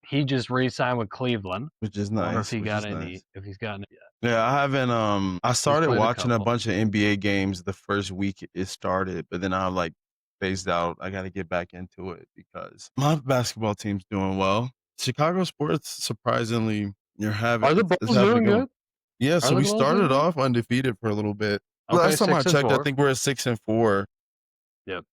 S1: He just re-signed with Cleveland.
S2: Which is
S1: I wonder if
S2: nice.
S1: he
S2: Which
S1: got
S2: is nice.
S1: if he's gotten it yet.
S2: Yeah, I haven't. I
S1: He's
S2: started
S1: played a
S2: watching a
S1: couple.
S2: bunch of NBA games the first week it started, but then I like phased out. I got to get back into it because my basketball team's doing well. Chicago sports, surprisingly,
S1: Are the
S2: it's
S1: Bulls
S2: having a
S1: doing
S2: good one.
S1: good?
S2: Yeah,
S1: Are
S2: so
S1: the
S2: we
S1: Bulls doing
S2: started
S1: good?
S2: off undefeated for a little bit.
S1: Okay,
S2: Last time I
S1: 6 and
S2: checked, I
S1: 4.
S2: think we're at 6-4.
S1: Yep.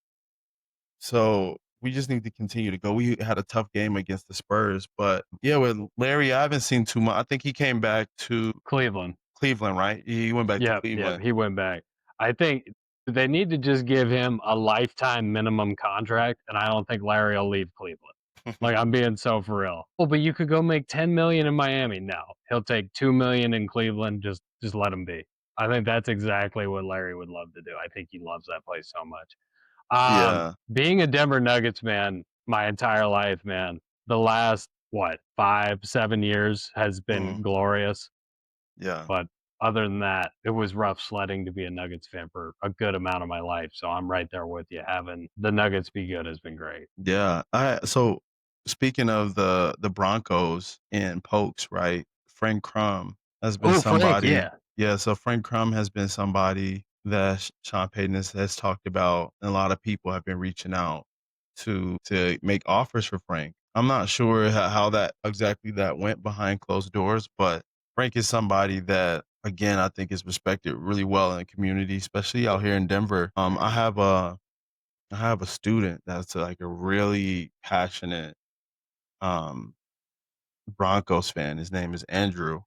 S2: So we just need to continue to go. We had a tough game against the Spurs, but yeah, with Larry, I haven't seen too much. I think he came back to
S1: Cleveland.
S2: Cleveland, right? He went back to
S1: Yep.
S2: Cleveland.
S1: He went back. I think they need to just give him a lifetime minimum contract, and I don't think Larry will leave Cleveland. Like I'm being so for real. Oh, but you could go make 10 million in Miami. No, he'll take 2 million in Cleveland. Just let him be. I think that's exactly what Larry would love to do. I think he loves that place so much.
S2: Yeah.
S1: Being a Denver Nuggets man my entire life, man, the last what 5, 7 years has been
S2: Mhm.
S1: glorious.
S2: Yeah.
S1: But other than that, it was rough sledding to be a Nuggets fan for a good amount of my life. So I'm right there with you. Having the Nuggets be good has been great.
S2: Yeah. So speaking of the Broncos and Pokes, right? Frank Crum has been
S1: Oh, Frank,
S2: somebody.
S1: yeah.
S2: Yeah, so Frank Crum has been somebody that Sean Payton has talked about, and a lot of people have been reaching out to make offers for Frank. I'm not sure how that exactly that went behind closed doors, but Frank is somebody that again I think is respected really well in the community, especially out here in Denver. I have a student that's like a really passionate um, Broncos fan. His name is Andrew.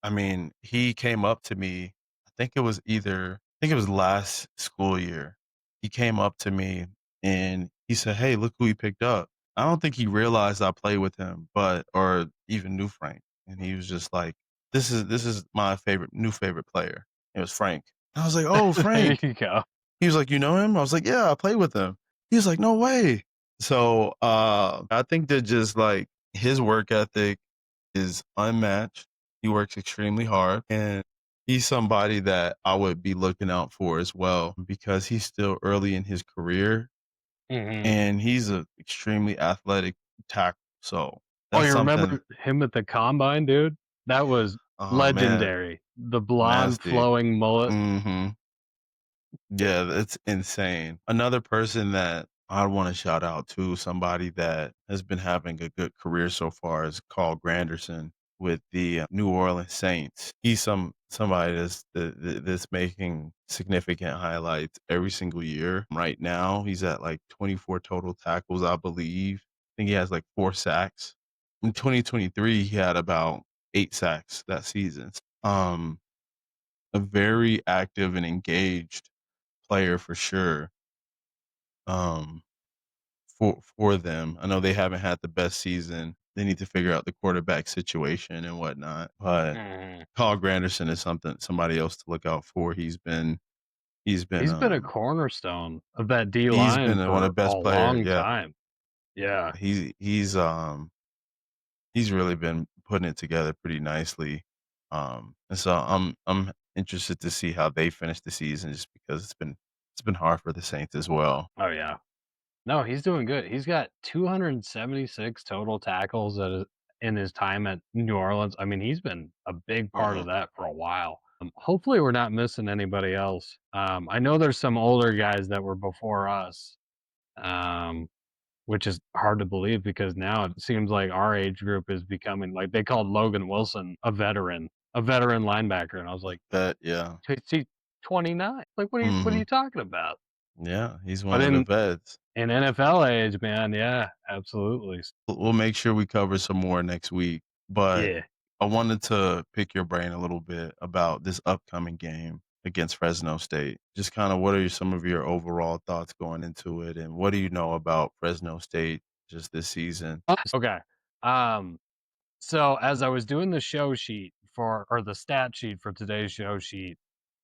S2: I mean, he came up to me. I think it was last school year. He came up to me and he said, "Hey, look who he picked up." I don't think he realized I played with him, but or even knew Frank. And he was just like, this is my new favorite player." It was Frank. I was like, "Oh,
S1: There
S2: Frank."
S1: you go.
S2: He was like, "You know him?" I was like, "Yeah, I played with him." He was like, "No way." So, I think that just like his work ethic is unmatched. He works extremely hard and he's somebody that I would be looking out for as well because he's still early in his career
S1: Hmm.
S2: and he's a extremely athletic tackle. So,
S1: Oh,
S2: that's
S1: you
S2: something.
S1: remember him at the combine, dude? That was
S2: Oh man,
S1: legendary. The blonde
S2: nasty.
S1: flowing mullet.
S2: Mhm. Yeah, that's insane. Another person that I want to shout out to, somebody that has been having a good career so far, is Carl Granderson with the New Orleans Saints. He's somebody that's making significant highlights every single year. Right now, he's at like 24 total tackles, I believe. I think he has like 4 sacks. In 2023, he had about 8 sacks that season. Um, a very active and engaged player for sure, um, for them. I know they haven't had the best season They need to figure out the quarterback situation and whatnot. But
S1: Mhm.
S2: Carl Granderson is somebody else to look out for. He's been
S1: He's been a cornerstone of that D
S2: he's
S1: line
S2: been one of
S1: for
S2: the
S1: a
S2: best player.
S1: long
S2: Yeah.
S1: time. Yeah.
S2: He's really been putting it together pretty nicely. And so I'm interested to see how they finish the season just because it's been hard for the Saints as well.
S1: Oh, yeah. No, he's doing good. He's got 276 total tackles in his time at New Orleans. I mean, he's been a big part of
S2: Mhm.
S1: that for a while. Hopefully, we're not missing anybody else. I know there's some older guys that were before us, um, which is hard to believe because now it seems like our age group is becoming like they called Logan Wilson a veteran linebacker, and I was like,
S2: But yeah.
S1: "Is he 29? Like, what are
S2: Mhm.
S1: you talking about?"
S2: Yeah, he's
S1: But
S2: one of the vets.
S1: in NFL age, man, yeah, absolutely.
S2: We'll make sure we cover some more next week, but
S1: Yeah.
S2: I wanted to pick your brain a little bit about this upcoming game against Fresno State. Just kind of what are some of your overall thoughts going into it, and what do you know about Fresno State just this season?
S1: Okay. Um, so as I was doing the show sheet or the stat sheet for today's show sheet,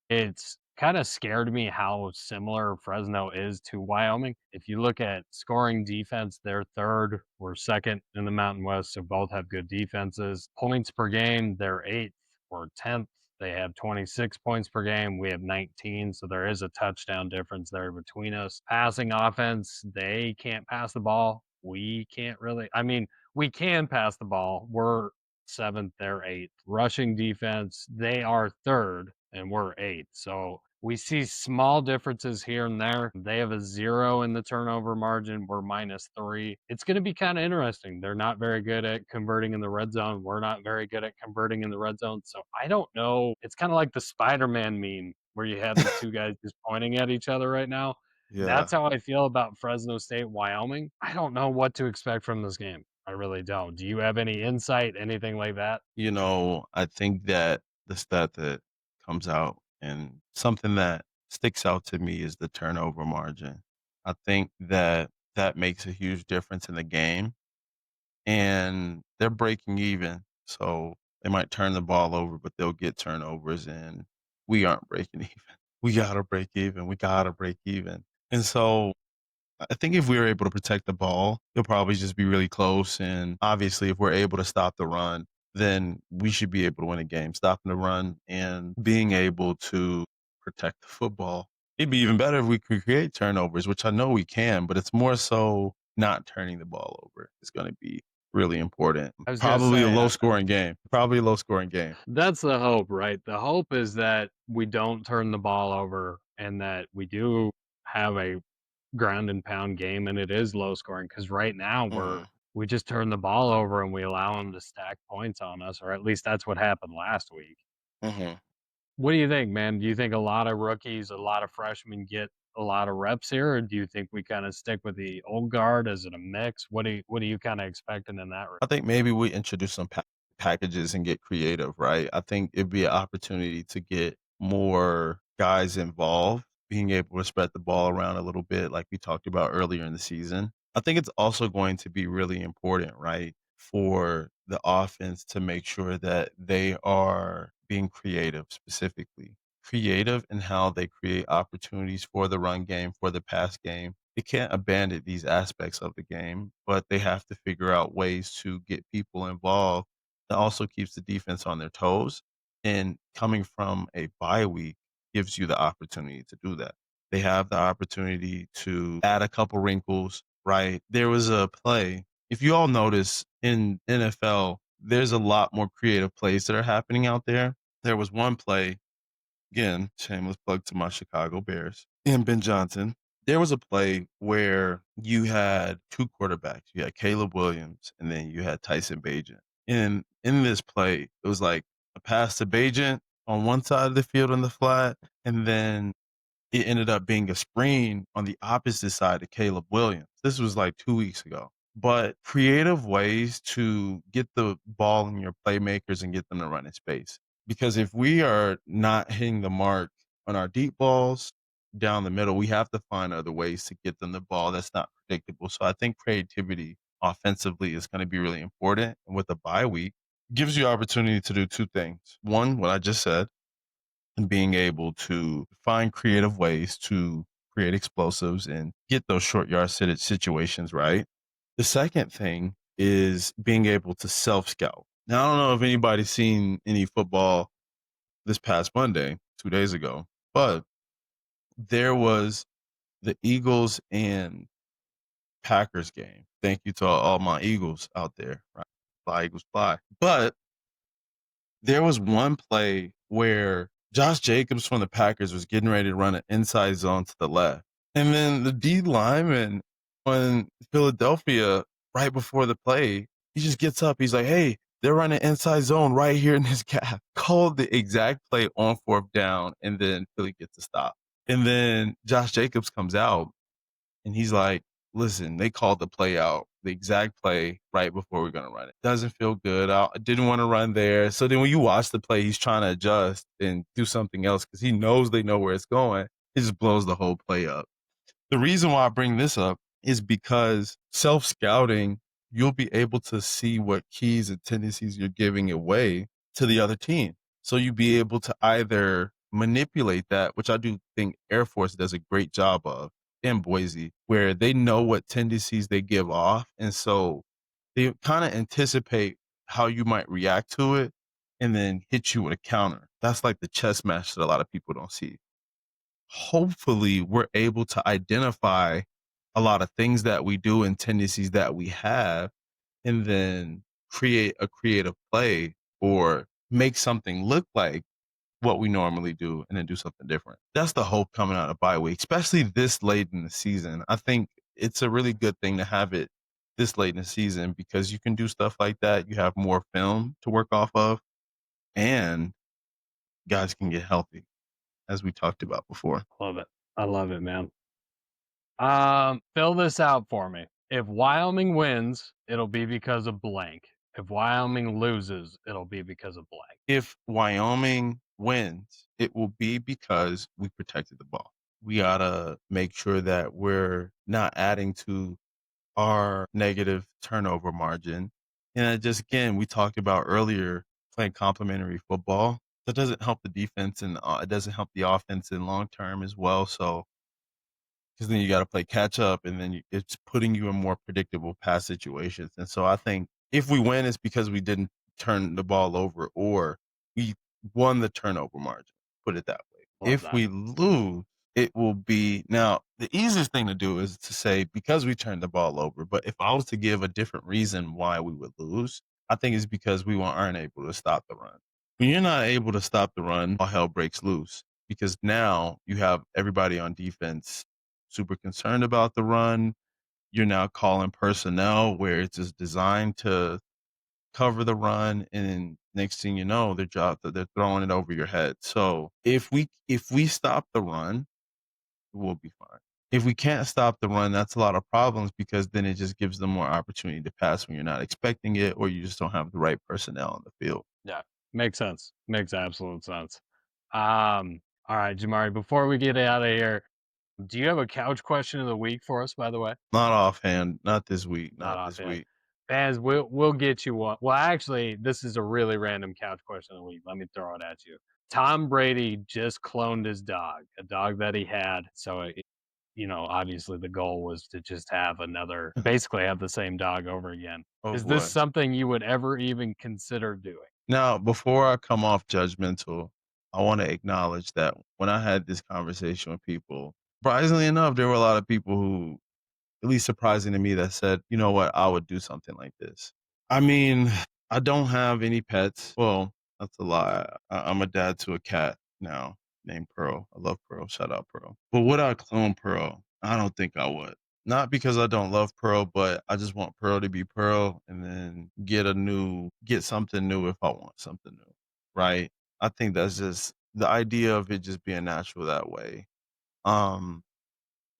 S1: it's kinda scared me how similar Fresno is to Wyoming. If you look at scoring defense, they're 3rd, we're 2nd in the Mountain West, so both have good defenses. Points per game, they're 8th, we're 10th. They have 26 points per game, we have 19, so there is a touchdown difference there between us. Passing offense, they can't pass the ball. We can't really I mean, we can pass the ball. We're 7th, they're 8th. Rushing defense, they are 3rd and we're 8th. So we see small differences here and there. They have a 0 in the turnover margin. We're -3. It's going to be kind of interesting. They're not very good at converting in the red zone. We're not very good at converting in the red zone. So I don't know. It's kind of like the Spider-Man meme where you have the two guys just pointing at each other right now. That's
S2: Yeah.
S1: how I feel about Fresno State, Wyoming. I don't know what to expect from this game. I really don't. Do you have any insight, anything like that?
S2: I think that the stat that comes out and something that sticks out to me is the turnover margin. I think that that makes a huge difference in the game, and they're breaking even. So they might turn the ball over, but they'll get turnovers, and we aren't breaking even. We gotta break even. We gotta break even. And so I think if we were able to protect the ball, it'll probably just be really close. And obviously, if we're able to stop the run, then we should be able to win a game. Stopping the run and being able to protect the football. It'd be even better if we could create turnovers, which I know we can, but it's more so not turning the ball over. It's going to be really important.
S1: I was gonna
S2: Probably a
S1: say,
S2: low scoring game. Probably a low scoring game.
S1: that's the hope, right? The hope is that we don't turn the ball over and that we do have a ground and pound game and it is low scoring. Because right now
S2: Hmm.
S1: we just turn the ball over and we allow them to stack points on us, or at least that's what happened last week.
S2: Hmm.
S1: What do you think, man? Do you think a lot of rookies, a lot of freshmen get a lot of reps here, or do you think we kinda stick with the old guard? Is it a mix? What are you kinda expecting in that
S2: I think maybe we introduce some packages and get creative, right? I think it'd be an opportunity to get more guys involved, being able to spread the ball around a little bit, like we talked about earlier in the season. I think it's also going to be really important, right, for the offense to make sure that they are being creative, specifically creative in how they create opportunities for the run game, for the pass game. They can't abandon these aspects of the game, but they have to figure out ways to get people involved that also keeps the defense on their toes. And coming from a bye week gives you the opportunity to do that. They have the opportunity to add a couple wrinkles, right? There was a play. If you all notice in NFL, there's a lot more creative plays that are happening out there. There was one play, again, shameless plug to my Chicago Bears and Ben Johnson. There was a play where you had two quarterbacks. You had Caleb Williams and then you had Tyson Bagent. And in this play, it was like a pass to Bagent on one side of the field on the flat, and then it ended up being a screen on the opposite side of Caleb Williams. This was like 2 weeks ago. But creative ways to get the ball in your playmakers and get them to run in space. Because if we are not hitting the mark on our deep balls down the middle, we have to find other ways to get them the ball that's not predictable. So I think creativity offensively is going to be really important. And with the bye week, it gives you opportunity to do two things. One, what I just said, and being able to find creative ways to create explosives and get those short yard situations right. The second thing is being able to self scout. Now, I don't know if anybody's seen any football this past Monday, 2 days ago, but there was the Eagles and Packers game. Thank you to all my Eagles out there. Right? Fly, Eagles, fly. But there was one play where Josh Jacobs from the Packers was getting ready to run an inside zone to the left. And then the D lineman on Philadelphia, right before the play, he just gets up. He's like, hey, they're running inside zone right here in this gap. Called the exact play on fourth down, and then Philly gets a stop. And then Josh Jacobs comes out, and he's like, listen, they called the play out, the exact play right before we're going to run it. Doesn't feel good. I didn't want to run there. So then when you watch the play, he's trying to adjust and do something else because he knows they know where it's going. It just blows the whole play up. The reason why I bring this up is because self-scouting, you'll be able to see what keys and tendencies you're giving away to the other team. So you'll be able to either manipulate that, which I do think Air Force does a great job of in Boise, where they know what tendencies they give off. And so they kind of anticipate how you might react to it and then hit you with a counter. That's like the chess match that a lot of people don't see. Hopefully we're able to identify a lot of things that we do and tendencies that we have and then create a creative play or make something look like what we normally do and then do something different. That's the hope coming out of bye week, especially this late in the season. I think it's a really good thing to have it this late in the season because you can do stuff like that. You have more film to work off of and guys can get healthy, as we talked about before.
S1: Love it. I love it, man. Fill this out for me. If Wyoming wins, it'll be because of blank. If Wyoming loses, it'll be because of blank.
S2: If Wyoming wins, it will be because we protected the ball. We gotta make sure that we're not adding to our negative turnover margin. And just again, we talked about earlier playing complementary football. That doesn't help the defense and it doesn't help the offense in long term as well. So because then you got to play catch up and then it's putting you in more predictable pass situations. And so I think if we win, it's because we didn't turn the ball over or we won the turnover margin, put it that way.
S1: Love
S2: If
S1: that.
S2: we lose, it will be now the easiest thing to do is to say because we turned the ball over. But if I was to give a different reason why we would lose, I think it's because we aren't able to stop the run. When you're not able to stop the run, all hell breaks loose because now you have everybody on defense super concerned about the run. You're now calling personnel where it's just designed to cover the run, and next thing you know, they're throwing it over your head. So if we stop the run, we'll be fine. If we can't stop the run, that's a lot of problems because then it just gives them more opportunity to pass when you're not expecting it, or you just don't have the right personnel on the field.
S1: Yeah, makes sense. Makes absolute sense. All right, Jahmari, before we get out of here, do you have a couch question of the week for us, by the way?
S2: Not offhand, not this week,
S1: Not
S2: not this
S1: offhand.
S2: week.
S1: Fans, we'll get you one. Well, actually, this is a really random couch question of the week. Let me throw it at you. Tom Brady just cloned his dog, a dog that he had. So, obviously the goal was to just have another, basically have the same dog over again.
S2: Oh
S1: Is this
S2: boy.
S1: something you would ever even consider doing?
S2: Now, before I come off judgmental, I want to acknowledge that when I had this conversation with people, surprisingly enough, there were a lot of people who, at least surprising to me, that said, you know what, I would do something like this. I mean, I don't have any pets. Well, that's a lie. I'm a dad to a cat now named Pearl. I love Pearl. Shout out Pearl. But would I clone Pearl? I don't think I would. Not because I don't love Pearl, but I just want Pearl to be Pearl and then get something new if I want something new. Right? I think that's just the idea of it just being natural that way. Um,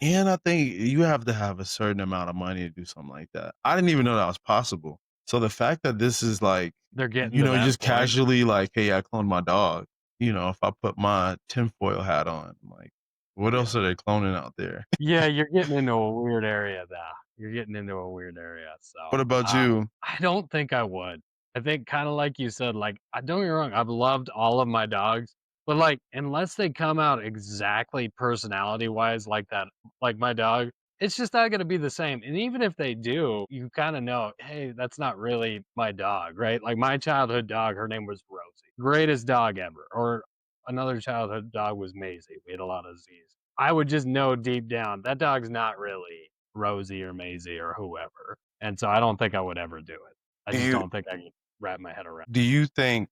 S2: and I think you have to have a certain amount of money to do something like that. I didn't even know that was possible. So the fact that this is like,
S1: They're getting to that
S2: just
S1: point.
S2: casually like, hey, I cloned my dog. If I put my tinfoil hat on, I'm like, what else are they cloning out there?
S1: Yeah, you're getting into a weird area now. you're getting into a weird area. So
S2: What about you?
S1: I don't think I would. I think kind of like you said, like I don't get me wrong, I've loved all of my dogs, but like unless they come out exactly personality wise like that, like my dog, it's just not going to be the same. And even if they do, you kind of know, hey, that's not really my dog, right? Like my childhood dog, her name was Rosie, greatest dog ever. Or another childhood dog was Maisie. We had a lot of Z's. I would just know deep down that dog's not really Rosie or Maisie or whoever. And so I don't think I would ever do it. I
S2: Do
S1: just
S2: you
S1: don't think I could wrap my head around.
S2: do you think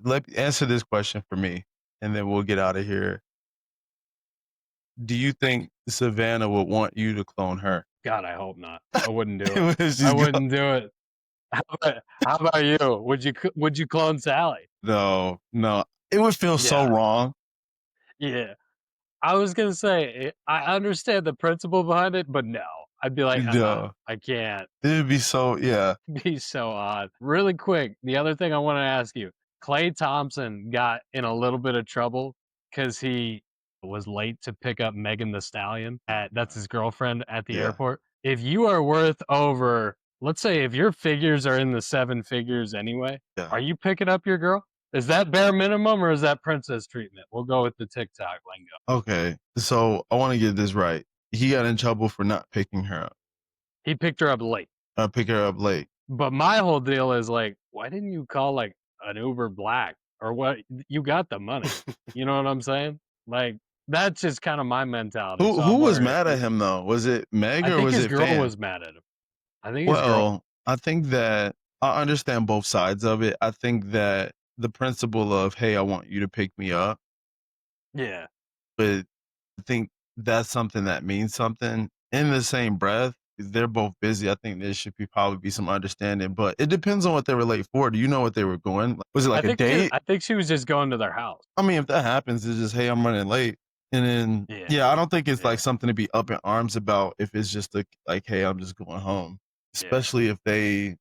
S2: let answer this question for me and then we'll get out of here. Do you think Savannah would want you to clone her?
S1: God, I hope not. I wouldn't do it. I
S2: She's go-
S1: wouldn't do it. How about you? Would you clone Sally?
S2: no, no. It would feel so
S1: Yeah,
S2: wrong.
S1: yeah. I was gonna say I understand the principle behind it, but no, I'd be like,
S2: No.
S1: I can't.
S2: It would be so yeah.
S1: Be so odd. Really quick, the other thing I want to ask you, Clay Thompson got in a little bit of trouble because he was late to pick up Megan the Stallion at that's his girlfriend at the
S2: Yeah.
S1: airport. If you are worth over, let's say if your figures are in the seven figures anyway,
S2: Yeah.
S1: are you picking up your girl? Is that bare minimum or is that princess treatment? We'll go with the TikTok lingo.
S2: Okay. So I want to get this right. He got in trouble for not picking her up.
S1: He picked her up late.
S2: Pick her up late.
S1: But my whole deal is like, why didn't you call like an Uber Black or what? You got the money. You know what I'm saying? Like that's just kind of my mentality. So
S2: Who
S1: I'm
S2: was
S1: wondering
S2: mad at
S1: if
S2: him though? Was it Meg
S1: I
S2: or
S1: think
S2: was
S1: his
S2: it
S1: girl
S2: Fan?
S1: was mad at him. I think his girl.
S2: Well, I think that I understand both sides of it. I think that the principle of, hey, I want you to pick me up,
S1: Yeah,
S2: but I think that's something that means something. In the same breath, they're both busy. I think there should be probably be some understanding, but it depends on what they were late for. Do you know what they were going? Was it like a date?
S1: I think she was just going to their house.
S2: I mean, if that happens, it's just, hey, I'm running late. And then,
S1: Yeah,
S2: yeah, I don't think it's
S1: yeah,
S2: like something to be up in arms about if it's just like, hey, I'm just going home,
S1: yeah.
S2: especially if they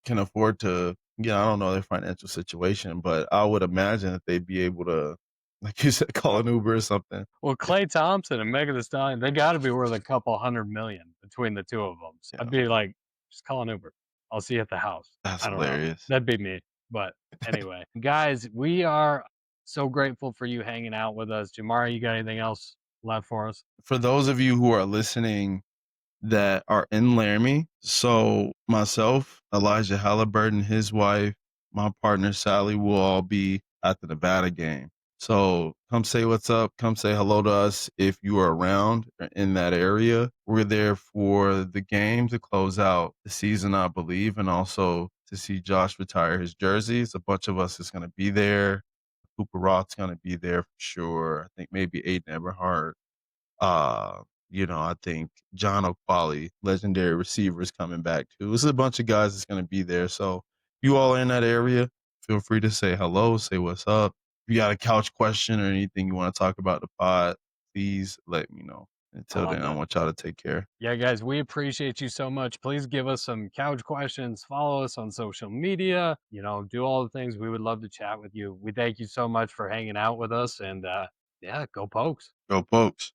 S2: can afford to, yeah, I don't know their financial situation, but I would imagine that they'd be able to, like you said, call an Uber or something.
S1: Well, Clay Thompson and Megan Thee Stallion, they got to be worth a couple hundred million between the two of them. So I'd
S2: Yeah,
S1: be like, just call an Uber. I'll see you at the house.
S2: that's
S1: I don't know.
S2: hilarious.
S1: That'd be me. But anyway, guys, we are so grateful for you hanging out with us. Jahmari, you got anything else left for us?
S2: For those of you who are listening that are in Laramie. So myself, Elijah Halliburton, his wife, my partner Sally will all be at the Nevada game. So come say what's up. Come say hello to us if you are around or in that area. We're there for the game to close out the season, I believe, and also to see Josh retire his jerseys. A bunch of us is going to be there. Cooper Roth's going to be there for sure. I think maybe Aiden Eberhard. Uh, I think John O'Qually, legendary receiver, is coming back too. This is a bunch of guys that's going to be there. So if you all are in that area, feel free to say hello, say what's up. If you got a couch question or anything you want to talk about the pod, please let me know.
S1: I
S2: Until
S1: love
S2: then, I
S1: that.
S2: want y'all to take care.
S1: Yeah, guys, we appreciate you so much. Please give us some couch questions. Follow us on social media. Do all the things. We would love to chat with you. We thank you so much for hanging out with us. And yeah, go Pokes.
S2: Go Pokes.